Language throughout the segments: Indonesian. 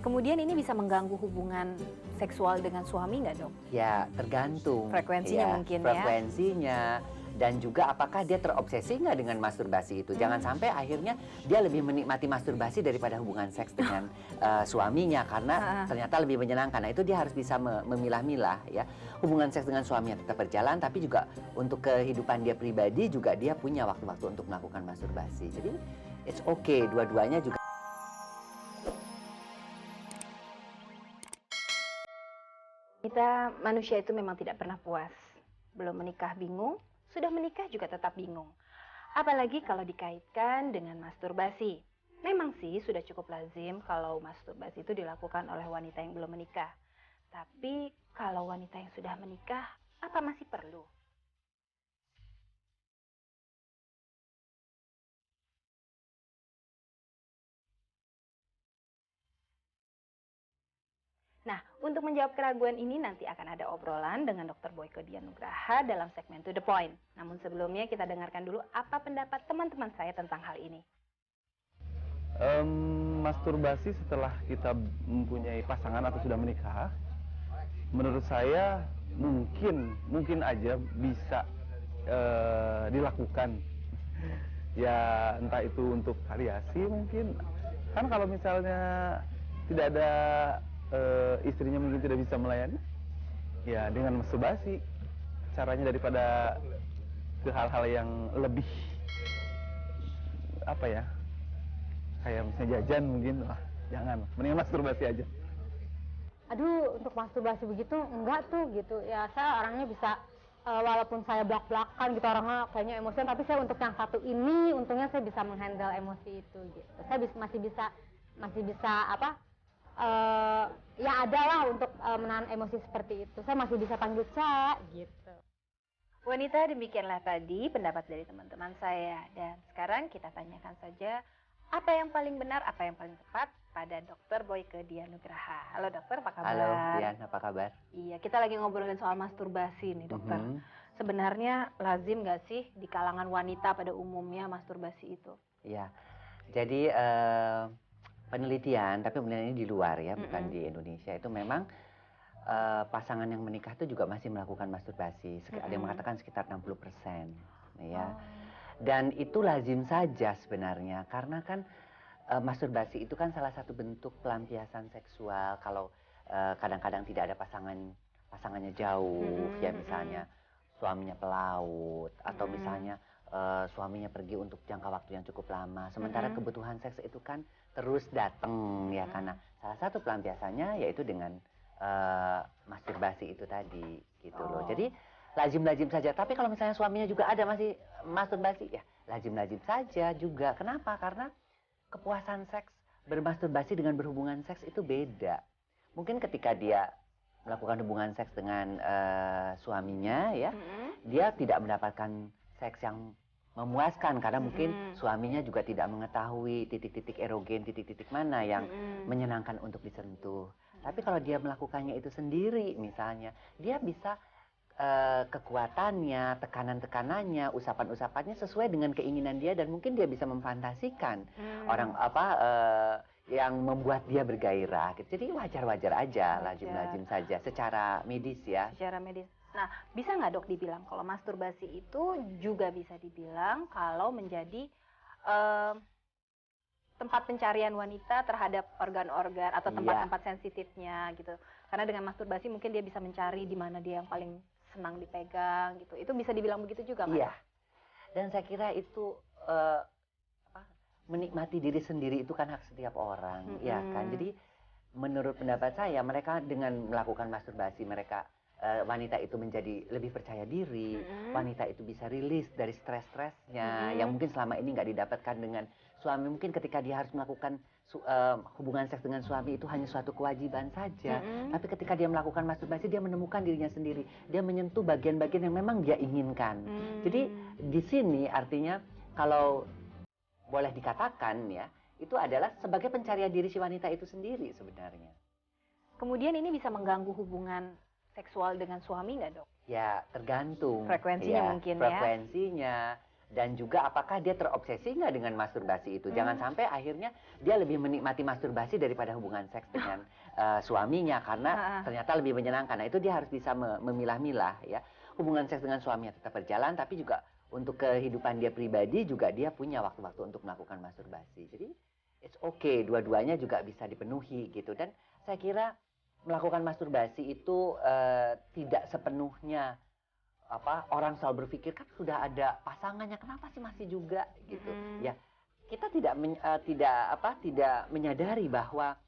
Kemudian ini bisa mengganggu hubungan seksual dengan suami nggak, Dok? Ya, tergantung. Frekuensinya Ya, mungkin ya? frekuensinya. Dan juga apakah dia terobsesi nggak dengan masturbasi itu. Jangan sampai akhirnya dia lebih menikmati masturbasi daripada hubungan seks dengan suaminya. Karena Heeh. ternyata lebih menyenangkan. Nah, itu dia harus bisa memilah-milah ya. Hubungan seks dengan suaminya tetap berjalan. Tapi juga untuk kehidupan dia pribadi juga dia punya waktu-waktu untuk melakukan masturbasi. Jadi it's okay, dua-duanya juga. Kita manusia itu memang tidak pernah puas. Belum menikah bingung, sudah menikah juga tetap bingung. Apalagi kalau dikaitkan dengan masturbasi. Memang sih sudah cukup lazim kalau masturbasi itu dilakukan oleh wanita yang belum menikah. Tapi kalau wanita yang sudah menikah, apa masih perlu? Nah, untuk menjawab keraguan ini nanti akan ada obrolan dengan Dr. Boyke Dianugraha dalam segmen To The Point. Namun sebelumnya kita dengarkan dulu apa pendapat teman-teman saya tentang hal ini. Masturbasi setelah kita mempunyai pasangan atau sudah menikah, menurut saya mungkin aja bisa dilakukan. Ya entah itu untuk variasi mungkin. Kan kalau misalnya tidak ada istrinya mungkin tidak bisa melayani, ya dengan masturbasi caranya daripada ke hal-hal yang lebih apa ya, kayak misalnya jajan mungkin, jangan, mendingan masturbasi aja. Aduh, untuk masturbasi begitu enggak tuh gitu ya. Saya orangnya bisa walaupun saya belak-belakan gitu, orangnya kayaknya emosian, tapi saya untuk yang satu ini untungnya saya bisa menghandle emosi itu gitu. Saya masih bisa apa, ya ada lah untuk menahan emosi seperti itu. Saya masih bisa panggil Ca gitu. Wanita, demikianlah tadi pendapat dari teman-teman saya. Dan sekarang kita tanyakan saja apa yang paling benar, apa yang paling tepat pada Dr. Boyke Dianugraha. Halo dokter, apa kabar? Halo, Dian, apa kabar? Iya, kita lagi ngobrolin soal masturbasi nih dokter. Sebenarnya lazim nggak sih di kalangan wanita pada umumnya masturbasi itu? Ya, jadi penelitian, tapi penelitian ini di luar ya, bukan di Indonesia. Itu memang pasangan yang menikah itu juga masih melakukan masturbasi. Ada yang mengatakan sekitar 60%. Ya. Dan itu lazim saja sebenarnya, karena kan masturbasi itu kan salah satu bentuk pelampiasan seksual. Kalau kadang-kadang tidak ada pasangannya jauh, ya misalnya suaminya pelaut, atau misalnya suaminya pergi untuk jangka waktu yang cukup lama. Sementara kebutuhan seks itu kan terus datang ya, karena salah satu pelampiasannya yaitu dengan masturbasi itu tadi gitu loh. Jadi lazim-lazim saja. Tapi kalau misalnya suaminya juga ada masih masturbasi, ya lazim-lazim saja juga. Kenapa? Karena kepuasan seks bermasturbasi dengan berhubungan seks itu beda. Mungkin ketika dia melakukan hubungan seks dengan suaminya ya, dia tidak mendapatkan seks yang memuaskan karena mungkin suaminya juga tidak mengetahui titik-titik erogen, titik-titik mana yang menyenangkan untuk disentuh. Tapi kalau dia melakukannya itu sendiri misalnya, dia bisa kekuatannya, tekanan-tekanannya, usapan-usapannya sesuai dengan keinginan dia, dan mungkin dia bisa memfantasikan orang yang membuat dia bergairah gitu. Jadi wajar-wajar aja, lazim-lazim saja secara medis ya. Secara medis. Nah, bisa nggak dok dibilang kalau masturbasi itu juga bisa dibilang kalau menjadi tempat pencarian wanita terhadap organ-organ atau tempat-tempat sensitifnya gitu. Karena dengan masturbasi mungkin dia bisa mencari di mana dia yang paling senang dipegang gitu. Itu bisa dibilang begitu juga nggak? Iya. Dan saya kira itu menikmati diri sendiri itu kan hak setiap orang, ya kan. Jadi menurut pendapat saya, mereka dengan melakukan masturbasi, mereka wanita itu menjadi lebih percaya diri, wanita itu bisa rilis dari stres-stresnya yang mungkin selama ini nggak didapatkan dengan suami. Mungkin ketika dia harus melakukan hubungan seks dengan suami itu hanya suatu kewajiban saja, tapi ketika dia melakukan masturbasi, dia menemukan dirinya sendiri, dia menyentuh bagian-bagian yang memang dia inginkan. Jadi di sini artinya kalau boleh dikatakan ya, itu adalah sebagai pencarian diri si wanita itu sendiri sebenarnya. Kemudian ini bisa mengganggu hubungan seksual dengan suami nggak dok? Ya tergantung. Frekuensinya ya, mungkin ya. frekuensinya. Dan juga apakah dia terobsesi nggak dengan masturbasi itu. Jangan sampai akhirnya dia lebih menikmati masturbasi daripada hubungan seks dengan suaminya karena ternyata lebih menyenangkan. Nah itu dia harus bisa memilah-milah ya. Hubungan seks dengan suaminya tetap berjalan, tapi juga untuk kehidupan dia pribadi juga dia punya waktu-waktu untuk melakukan masturbasi. Jadi it's okay, dua-duanya juga bisa dipenuhi gitu. Dan saya kira melakukan masturbasi itu tidak sepenuhnya orang selalu berpikir kan sudah ada pasangannya, kenapa sih masih juga gitu. Ya kita tidak menyadari bahwa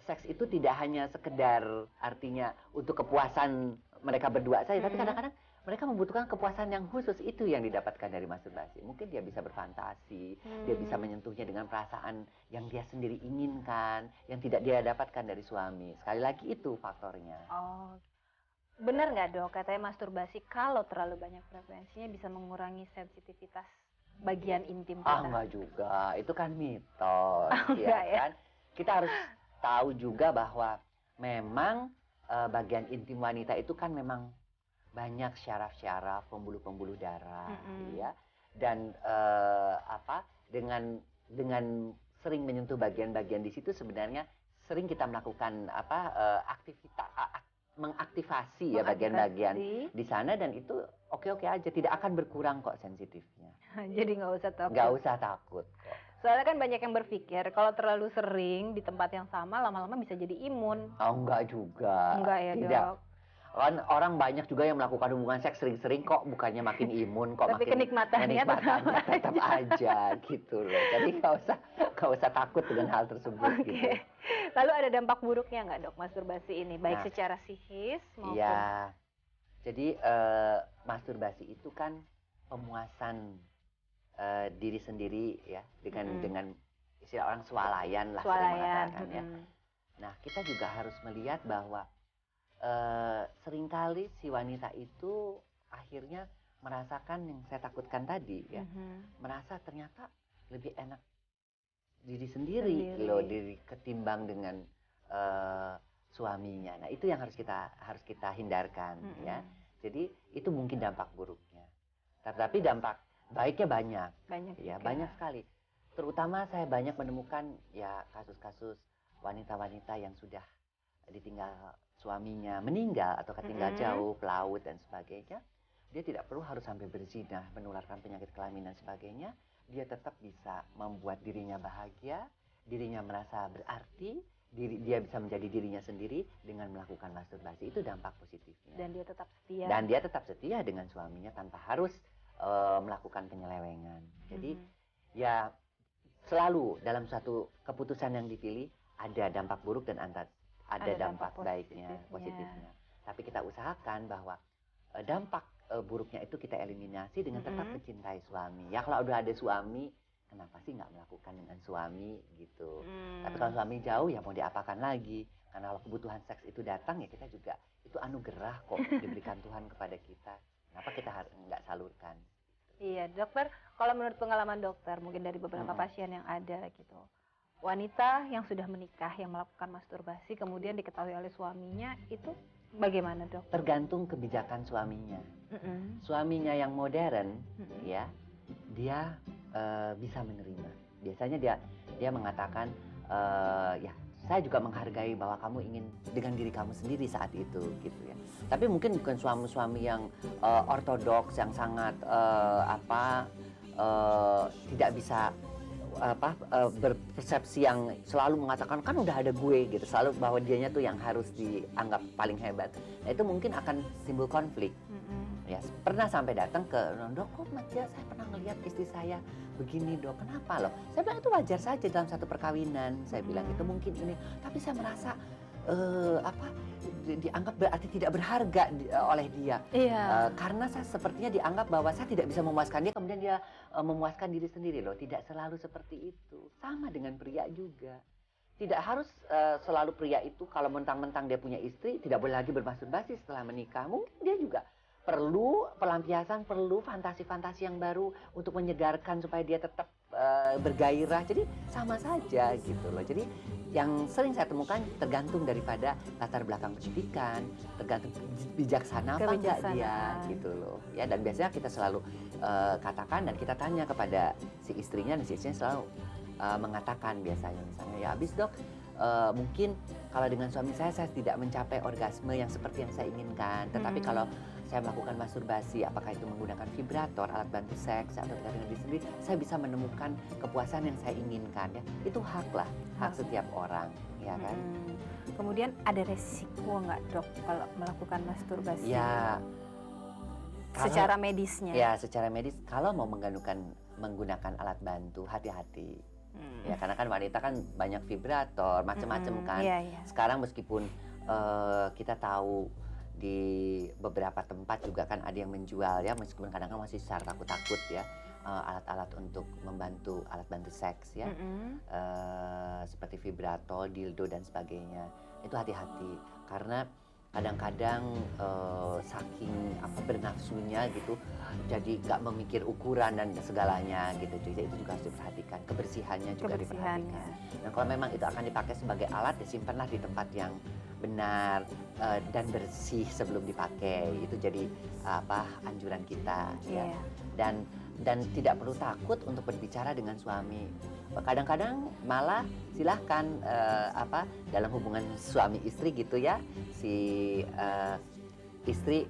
seks itu tidak hanya sekedar artinya untuk kepuasan mereka berdua saja, tapi kadang-kadang mereka membutuhkan kepuasan yang khusus, itu yang didapatkan dari masturbasi. Mungkin dia bisa berfantasi, dia bisa menyentuhnya dengan perasaan yang dia sendiri inginkan, yang tidak dia dapatkan dari suami. Sekali lagi itu faktornya. Oh, benar nggak dok? Katanya masturbasi kalau terlalu banyak frekuensinya bisa mengurangi sensitivitas bagian intim kita. Enggak juga, itu kan mitos, Enggak ya? kan? Kita harus tahu juga bahwa memang bagian intim wanita itu kan memang banyak syaraf-syaraf, pembuluh-pembuluh darah, ya. Dan dengan sering menyentuh bagian-bagian di situ sebenarnya sering kita melakukan aktivitas mengaktifasi ya bagian-bagian di sana, dan itu oke-oke aja, tidak akan berkurang kok sensitifnya. Jadi nggak usah takut. Nggak usah takut kok. Soalnya kan banyak yang berpikir kalau terlalu sering di tempat yang sama lama-lama bisa jadi imun. Oh enggak juga. Enggak ya tidak. dok? Kan orang banyak juga yang melakukan hubungan seks sering-sering kok bukannya makin imun kok, tapi makin kenikmatannya tetap aja gitu loh. Jadi nggak usah takut dengan hal tersebut. Oke. Gitu. Lalu ada dampak buruknya nggak dok masturbasi ini, baik secara psikis maupun? Iya. Jadi masturbasi itu kan pemuasan diri sendiri ya, dengan istilah orang swalayan lah, mengatakan ya. Nah kita juga harus melihat bahwa seringkali si wanita itu akhirnya merasakan yang saya takutkan tadi ya, merasa ternyata lebih enak diri sendiri loh, ketimbang dengan suaminya. Nah itu yang harus kita hindarkan ya. Jadi itu mungkin dampak buruknya. Tapi dampak baiknya banyak ya, banyak sekali. Terutama saya banyak menemukan ya kasus-kasus wanita-wanita yang sudah ditinggal suaminya, meninggal atau ketinggal jauh, pelaut dan sebagainya. Dia tidak perlu harus sampai berzina, menularkan penyakit kelamin dan sebagainya. Dia tetap bisa membuat dirinya bahagia, dirinya merasa berarti, dia bisa menjadi dirinya sendiri dengan melakukan masturbasi. Itu dampak positifnya. Dan dia tetap setia. Dan dia tetap setia dengan suaminya tanpa harus melakukan penyelewengan. Jadi ya selalu dalam suatu keputusan yang dipilih ada dampak buruk dan ada dampak baiknya, positifnya. Tapi kita usahakan bahwa dampak buruknya itu kita eliminasi dengan tetap mencintai suami. Ya kalau udah ada suami, kenapa sih nggak melakukan dengan suami gitu. Tapi kalau suami jauh ya mau diapakan lagi. Karena kalau kebutuhan seks itu datang ya kita juga, itu anugerah kok diberikan Tuhan kepada kita. Kenapa kita nggak salurkan? Iya dokter, kalau menurut pengalaman dokter mungkin dari beberapa pasien yang ada gitu, wanita yang sudah menikah yang melakukan masturbasi kemudian diketahui oleh suaminya itu bagaimana dok? Tergantung kebijakan suaminya. Suaminya yang modern ya, dia bisa menerima. Biasanya dia mengatakan ya saya juga menghargai bahwa kamu ingin dengan diri kamu sendiri saat itu gitu ya. Tapi mungkin bukan suami-suami yang ortodoks yang sangat tidak bisa berpersepsi yang selalu mengatakan kan udah ada gue gitu, selalu bahwa dianya tuh yang harus dianggap paling hebat. Nah itu mungkin akan timbul konflik. Ya pernah sampai datang ke dok, kok Matia saya pernah ngelihat istri saya begini dok, kenapa loh? Saya bilang itu wajar saja dalam satu perkawinan. Saya bilang itu mungkin ini, tapi saya merasa dianggap berarti tidak berharga oleh dia. Karena saya sepertinya dianggap bahwa saya tidak bisa memuaskan dia, kemudian dia memuaskan diri sendiri loh. Tidak selalu seperti itu. Sama dengan pria juga. Tidak harus selalu pria itu kalau mentang-mentang dia punya istri tidak boleh lagi bermasturbasi setelah menikah. Mungkin dia juga perlu pelampiasan, perlu fantasi-fantasi yang baru untuk menyegarkan supaya dia tetap bergairah. Jadi sama saja gitu loh. Jadi yang sering saya temukan tergantung daripada latar belakang pendidikan, tergantung bijaksana apa enggak dia gitu loh. Ya, dan biasanya kita selalu katakan dan kita tanya kepada si istrinya, dan si istrinya selalu mengatakan biasanya misalnya, ya habis dok, mungkin kalau dengan suami saya tidak mencapai orgasme yang seperti yang saya inginkan. Tetapi kalau saya melakukan masturbasi, apakah itu menggunakan vibrator, alat bantu seks, atau dengan diri sendiri, saya bisa menemukan kepuasan yang saya inginkan. Ya, itu hak lah, hak setiap orang, ya kan. Kemudian ada resiko nggak dok kalau melakukan masturbasi? Ya. Secara medisnya? Ya, secara medis. Kalau mau menggunakan alat bantu, hati-hati. Ya, karena kan wanita kan banyak vibrator, macam-macam kan. Sekarang meskipun kita tahu di beberapa tempat juga kan ada yang menjual ya, meskipun kadang-kadang masih secara takut-takut ya, alat-alat untuk membantu, alat bantu seks ya, seperti vibrator, dildo dan sebagainya. Itu hati-hati karena kadang-kadang saking bernafsunya gitu, jadi nggak memikir ukuran dan segalanya gitu. Jadi itu juga harus diperhatikan, kebersihannya juga diperhatikan. Dan kalau memang itu akan dipakai sebagai alat, disimpanlah di tempat yang benar dan bersih sebelum dipakai. Itu jadi anjuran kita ya. Dan tidak perlu takut untuk berbicara dengan suami. Kadang-kadang malah silahkan dalam hubungan suami istri gitu ya, si istri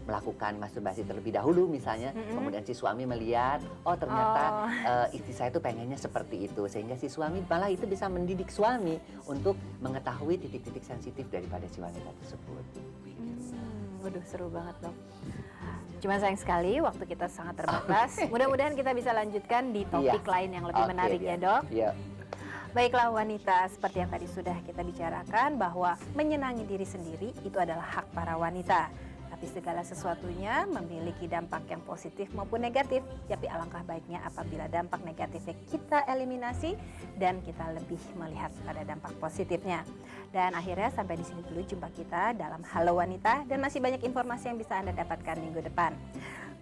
melakukan masturbasi terlebih dahulu misalnya, kemudian si suami melihat, oh ternyata istri saya tuh pengennya seperti itu, sehingga si suami malah itu bisa mendidik suami untuk mengetahui titik-titik sensitif daripada si wanita tersebut. Waduh, seru banget dok. Cuma sayang sekali waktu kita sangat terbatas. Mudah-mudahan kita bisa lanjutkan di topik lain yang lebih menarik ya dok. Baiklah wanita, seperti yang tadi sudah kita bicarakan bahwa menyenangi diri sendiri itu adalah hak para wanita. Tapi segala sesuatunya memiliki dampak yang positif maupun negatif. Tapi alangkah baiknya apabila dampak negatifnya kita eliminasi dan kita lebih melihat pada dampak positifnya. Dan akhirnya sampai di sini dulu jumpa kita dalam Halo Wanita, dan masih banyak informasi yang bisa Anda dapatkan minggu depan.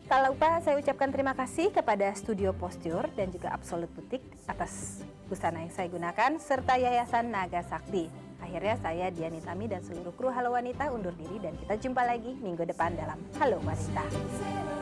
Tak lupa saya ucapkan terima kasih kepada Studio Posture dan juga Absolute Boutique atas busana yang saya gunakan, serta Yayasan Naga Sakti. Akhirnya saya Diani Tami dan seluruh kru Halo Wanita undur diri, dan kita jumpa lagi minggu depan dalam Halo Wanita.